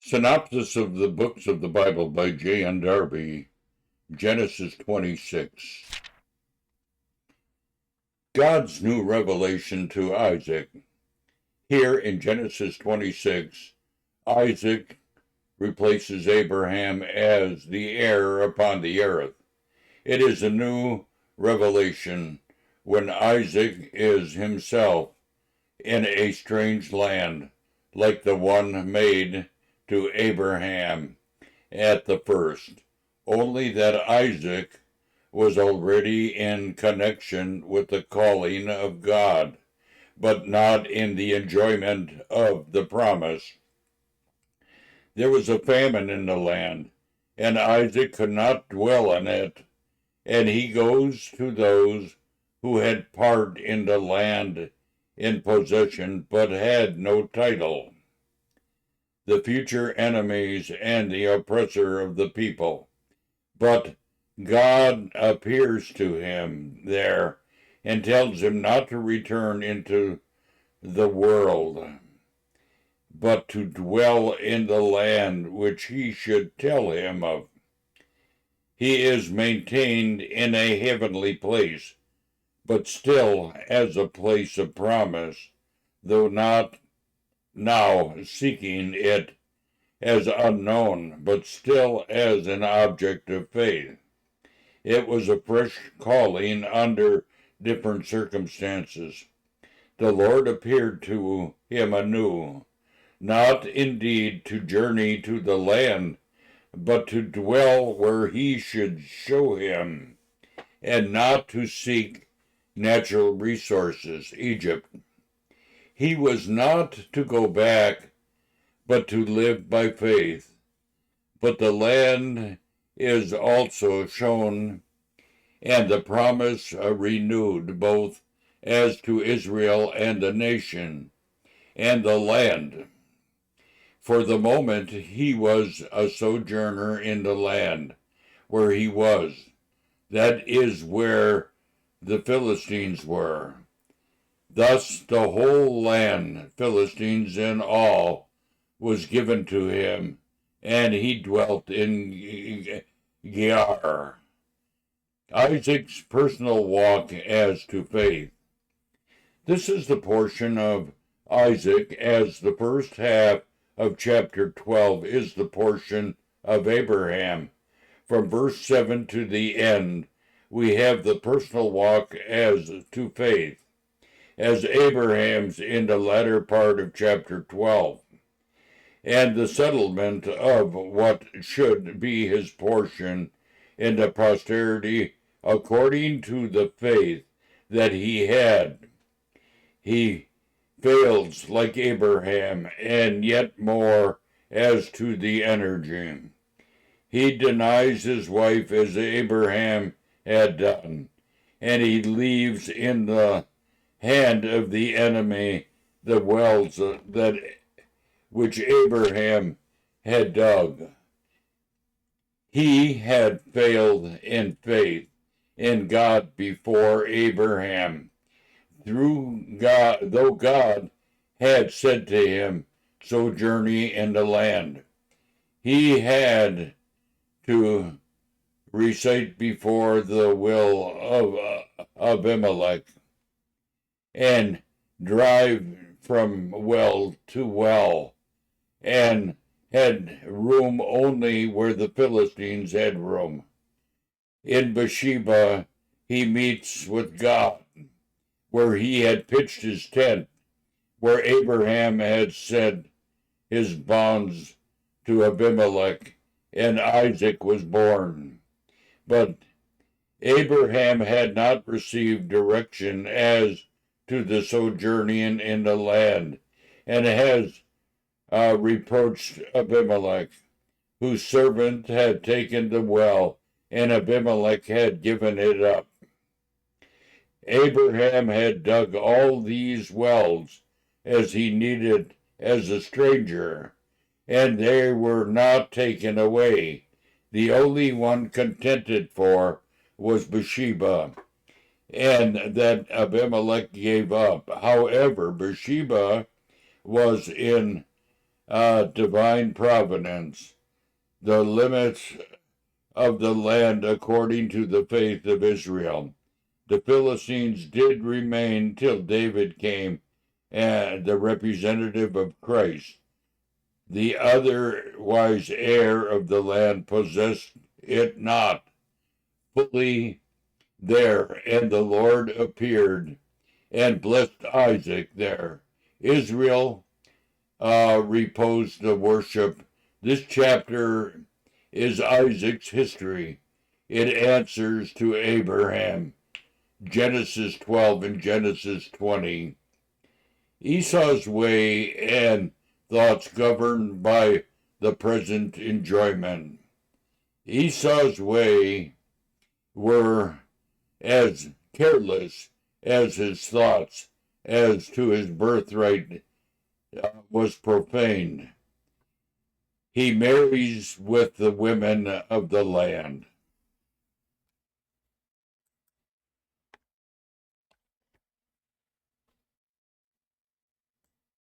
Synopsis of the Books of the Bible by J. and Darby, Genesis 26. God's new revelation to Isaac. Here in Genesis 26, Isaac replaces Abraham as the heir upon the earth. It is a new revelation when Isaac is himself in a strange land, like the one made to Abraham at the first, only that Isaac was already in connection with the calling of God, but not in the enjoyment of the promise. There was a famine in the land, and Isaac could not dwell in it, and he goes to those who had part in the land in possession, but had no title, the future enemies and the oppressor of the people. But God appears to him there and tells him not to return into the world, but to dwell in the land which he should tell him of. He is maintained in a heavenly place, but still as a place of promise, though not now seeking it as unknown, but still as an object of faith. It was a fresh calling under different circumstances. The Lord appeared to him anew, not indeed to journey to the land, but to dwell where he should show him, and not to seek natural resources, Egypt. He was not to go back, but to live by faith. But the land is also shown, and the promise renewed, both as to Israel and the nation, and the land. For the moment he was a sojourner in the land where he was. That is where the Philistines were. Thus the whole land, Philistines and all, was given to him, and he dwelt in Gerar. Isaac's personal walk as to faith. This is the portion of Isaac, as the first half of chapter 12 is the portion of Abraham. From verse 7 to the end, we have the personal walk as to faith, as Abraham's in the latter part of chapter 12, and the settlement of what should be his portion in the posterity according to the faith that he had. He fails like Abraham, and yet more as to the energy. He denies his wife as Abraham had done, and he leaves in the hand of the enemy the wells which Abraham had dug. He had failed in faith in God before Abraham. Though God had said to him, "So journey in the land," he had to recite before the will of Abimelech and drive from well to well, and had room only where the Philistines had room. In Beersheba he meets with God, where he had pitched his tent, where Abraham had set his bonds to Abimelech, and Isaac was born. But Abraham had not received direction as to the sojourning in the land, and has reproached Abimelech, whose servant had taken the well, and Abimelech had given it up. Abraham had dug all these wells as he needed as a stranger, and they were not taken away. The only one contended for was Beersheba, and that Abimelech gave up. However, Beersheba was in divine providence, the limits of the land according to the faith of Israel. The Philistines did remain till David came, and the representative of Christ. The otherwise heir of the land possessed it not fully there, and the Lord appeared and blessed Isaac there. Israel reposed the worship. This chapter is Isaac's history. It answers to Abraham. Genesis 12 and Genesis 20. Esau's way and thoughts governed by the present enjoyment. Esau's way were as careless as his thoughts as to his birthright was profaned. He marries with the women of the land.